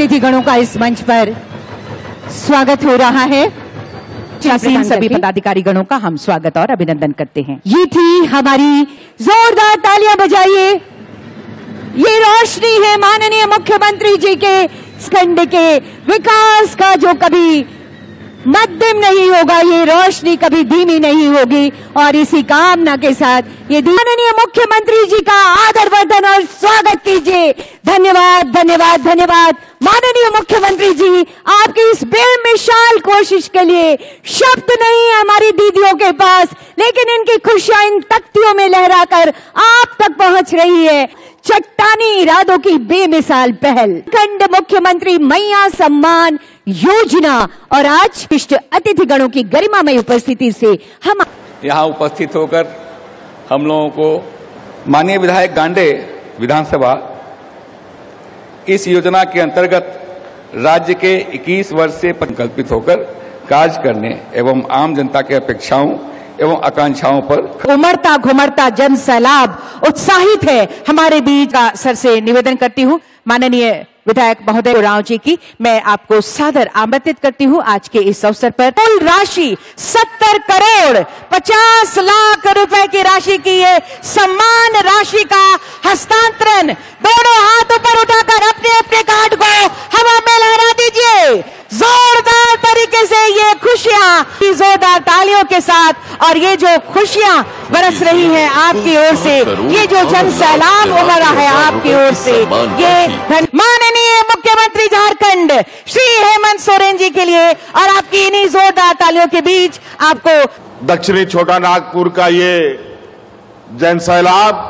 अतिथिगणों का इस मंच पर स्वागत हो रहा है। सभी पदाधिकारी गणों का हम स्वागत और अभिनंदन करते हैं। ये थी हमारी, जोरदार तालियां बजाइए। ये रोशनी है माननीय मुख्यमंत्री जी के खंड के विकास का, जो कभी मध्यम नहीं होगा, ये रोशनी कभी धीमी नहीं होगी। और इसी कामना के साथ ये माननीय मुख्यमंत्री जी का आदरवर्धन और स्वागत कीजिए। धन्यवाद धन्यवाद धन्यवाद माननीय मुख्यमंत्री जी, आपकी इस बेमिसाल कोशिश के लिए शब्द नहीं है हमारी दीदियों के पास, लेकिन इनकी खुशियां इन तख्तियों में लहराकर आप तक पहुंच रही है। चट्टानी इरादों की बेमिसाल पहल, खंड मुख्यमंत्री मैया सम्मान योजना, और आज विशिष्ट अतिथिगणों की गरिमामय उपस्थिति से हम यहाँ उपस्थित होकर हम लोगों को माननीय विधायक गांडे विधानसभा इस योजना के अंतर्गत राज्य के 21 वर्ष से संकल्पित होकर कार्य करने एवं आम जनता के अपेक्षाओं एवं आकांक्षाओं पर उमड़ता घुमड़ता जन सैलाब उत्साहित है हमारे बीच का। सर से निवेदन करती हूँ माननीय विधायक महोदय उरांव जी की, मैं आपको सादर आमंत्रित करती हूँ आज के इस अवसर पर। कुल राशि 70 करोड़ 50 लाख रुपए की राशि की ये सम्मान राशि का हस्तांतरण, दोनों हाथ ऊपर उठाकर अपने अपने कार्ड को हवा में लहरा दीजिए। जोरदार तरीके से ये खुशियां, जोरदार तालियों के साथ, और ये जो खुशियां बरस रही हैं आपकी ओर से, ये जो जन सैलाब उमड़ रहा है आपकी ओर से, ये माननीय मुख्यमंत्री झारखंड श्री हेमंत सोरेन जी के लिए, और आपकी इन्हीं जोरदार तालियों के बीच आपको दक्षिणी छोटा नागपुर का ये जन सैलाब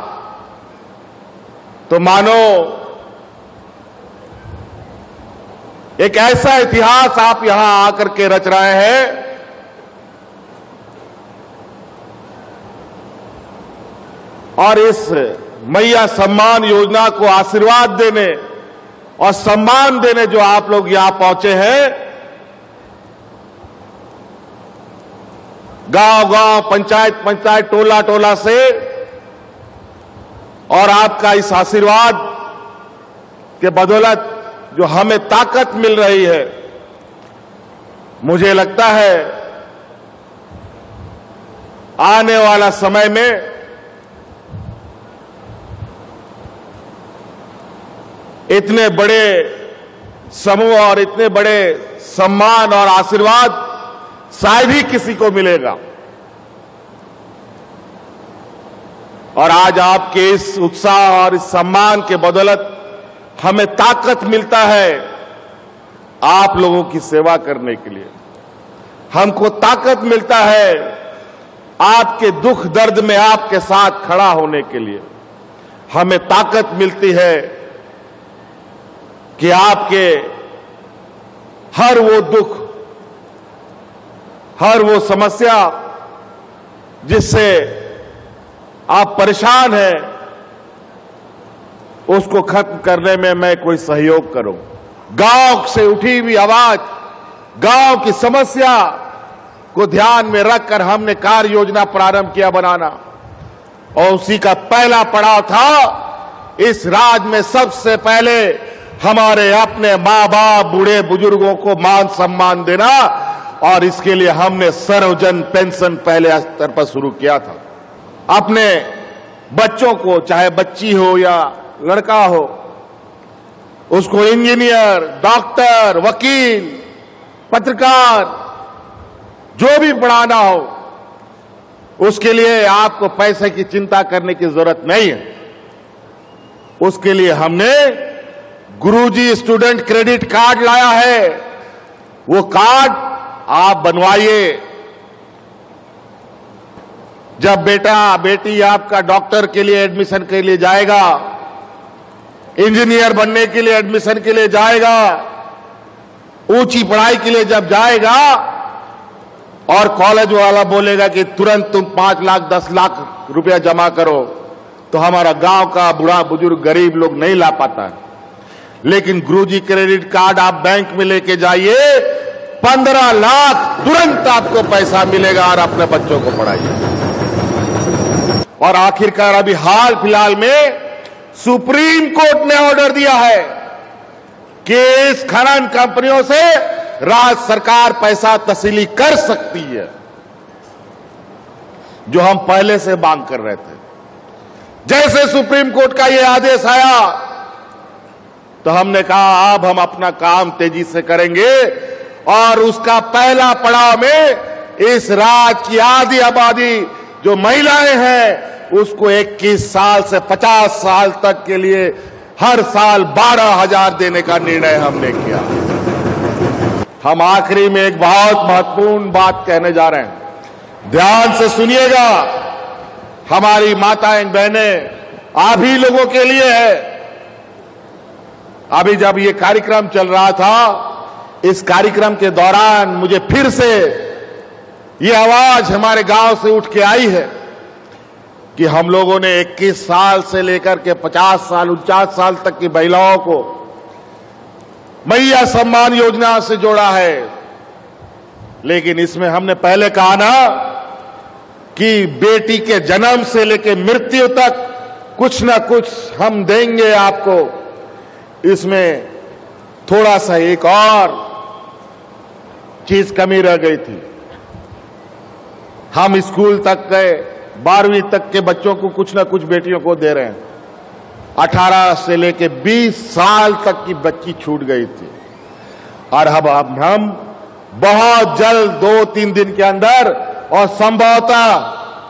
तो मानो एक ऐसा इतिहास आप यहां आकर के रच रहे हैं और इस मैया सम्मान योजना को आशीर्वाद देने और सम्मान देने जो आप लोग यहां पहुंचे हैं, गांव-गांव, पंचायत-पंचायत, टोला-टोला से, और आपका इस आशीर्वाद के बदौलत जो हमें ताकत मिल रही है, मुझे लगता है आने वाला समय में इतने बड़े समूह और इतने बड़े सम्मान और आशीर्वाद शायद ही किसी को मिलेगा। और आज आपके इस उत्साह और इस सम्मान के बदौलत हमें ताकत मिलता है आप लोगों की सेवा करने के लिए। हमको ताकत मिलता है आपके दुख दर्द में आपके साथ खड़ा होने के लिए। हमें ताकत मिलती है कि आपके हर वो दुख, हर वो समस्या जिससे आप परेशान हैं, उसको खत्म करने में मैं कोई सहयोग करूं। गांव से उठी हुई आवाज, गांव की समस्या को ध्यान में रखकर हमने कार्य योजना प्रारंभ किया बनाना, और उसी का पहला पड़ाव था इस राज्य में सबसे पहले हमारे अपने मां बाप, बूढ़े बुजुर्गों को मान सम्मान देना, और इसके लिए हमने सर्वजन पेंशन पहले स्तर पर शुरू किया था। अपने बच्चों को, चाहे बच्ची हो या लड़का हो, उसको इंजीनियर, डॉक्टर, वकील, पत्रकार, जो भी पढ़ाना हो, उसके लिए आपको पैसे की चिंता करने की जरूरत नहीं है। उसके लिए हमने गुरुजी स्टूडेंट क्रेडिट कार्ड लाया है। वो कार्ड आप बनवाइए। जब बेटा बेटी आपका डॉक्टर के लिए एडमिशन के लिए जाएगा, इंजीनियर बनने के लिए एडमिशन के लिए जाएगा, ऊंची पढ़ाई के लिए जब जाएगा, और कॉलेज वाला बोलेगा कि तुरंत तुम 5 लाख 10 लाख रुपया जमा करो, तो हमारा गांव का बूढ़ा बुजुर्ग गरीब लोग नहीं ला पाता है। लेकिन गुरुजी क्रेडिट कार्ड आप बैंक में लेके जाइए, 15 लाख तुरंत आपको पैसा मिलेगा और अपने बच्चों को पढ़ाइए। और आखिरकार अभी हाल फिलहाल में सुप्रीम कोर्ट ने ऑर्डर दिया है कि इस खनन कंपनियों से राज्य सरकार पैसा तस्वीली कर सकती है, जो हम पहले से मांग कर रहे थे। जैसे सुप्रीम कोर्ट का यह आदेश आया तो हमने कहा अब हम अपना काम तेजी से करेंगे और उसका पहला पड़ाव में इस राज्य की आधी आबादी जो महिलाएं हैं उसको 21 साल से 50 साल तक के लिए हर साल 12,000 देने का निर्णय हमने किया। हम आखिरी में एक बहुत महत्वपूर्ण बात कहने जा रहे हैं, ध्यान से सुनिएगा। हमारी माताएं बहनें आप ही लोगों के लिए है। अभी जब ये कार्यक्रम चल रहा था, इस कार्यक्रम के दौरान मुझे फिर से ये आवाज हमारे गांव से उठ के आई है कि हम लोगों ने 21 साल से लेकर के 50 साल 49 साल तक की महिलाओं को मैया सम्मान योजना से जोड़ा है। लेकिन इसमें हमने पहले कहा ना कि बेटी के जन्म से लेकर मृत्यु तक कुछ ना कुछ हम देंगे आपको। इसमें थोड़ा सा एक और चीज कमी रह गई थी। हम स्कूल तक गए, 12वीं तक के बच्चों को कुछ ना कुछ बेटियों को दे रहे हैं। 18 से लेके 20 साल तक की बच्ची छूट गई थी और अब हम बहुत जल्द 2-3 दिन के अंदर और संभवतः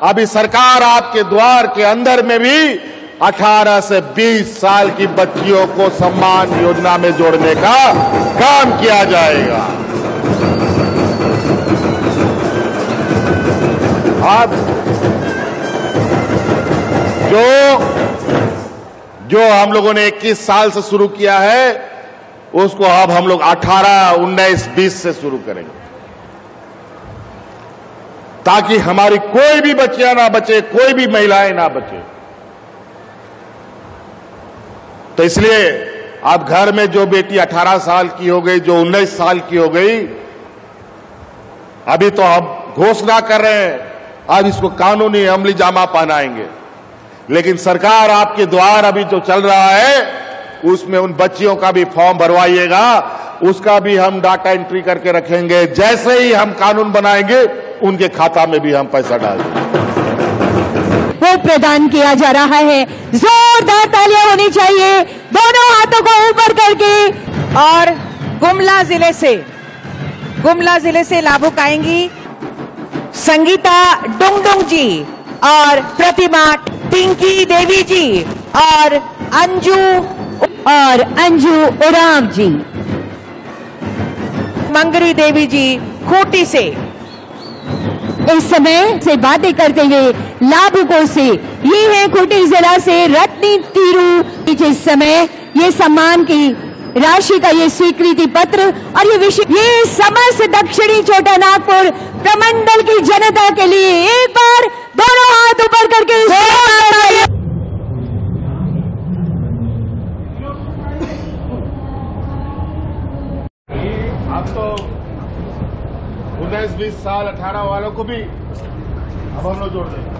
अभी सरकार आपके द्वार के अंदर में भी 18 से 20 साल की बच्चियों को सम्मान योजना में जोड़ने का काम किया जाएगा। अब जो हम लोगों ने 21 साल से शुरू किया है उसको अब हम लोग 18, 19, 20 से शुरू करेंगे ताकि हमारी कोई भी बच्चियां ना बचे, कोई भी महिलाएं ना बचे। तो इसलिए अब घर में जो बेटी 18 साल की हो गई, जो 19 साल की हो गई, अभी तो हम घोषणा कर रहे हैं, अब इसको कानूनी अमली जामा पहनाएंगे। लेकिन सरकार आपके द्वार अभी जो चल रहा है उसमें उन बच्चियों का भी फॉर्म भरवाइएगा, उसका भी हम डाटा एंट्री करके रखेंगे। जैसे ही हम कानून बनाएंगे उनके खाता में भी हम पैसा डाल देंगे। वो प्रदान किया जा रहा है। जोरदार तालियां होनी चाहिए, दोनों हाथों को ऊपर करके। और गुमला जिले से लाभुक आएंगी संगीता डुंगडुंग जी और प्रतिमा टिंकी देवी जी और अंजू उराम जी, मंगरी देवी जी खूंटी से। इस समय से बातें करते हुए लाभुकों से ये है खूंटी जिला से रत्नी तीरू। इस समय ये सम्मान की राशि का ये स्वीकृति पत्र और ये समस्त दक्षिणी छोटा नागपुर प्रमंडल की जनता के लिए एक बार दोनों हाथ ऊपर करके अब तो 19-20 साल 18 वालों को भी अब हम लोग जोड़ देंगे।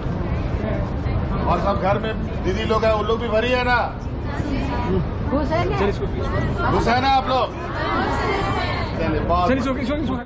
और सब घर में दीदी लोग हैं, उन लोग भी भरी है ना, घुस है ना आप लोग। चलिए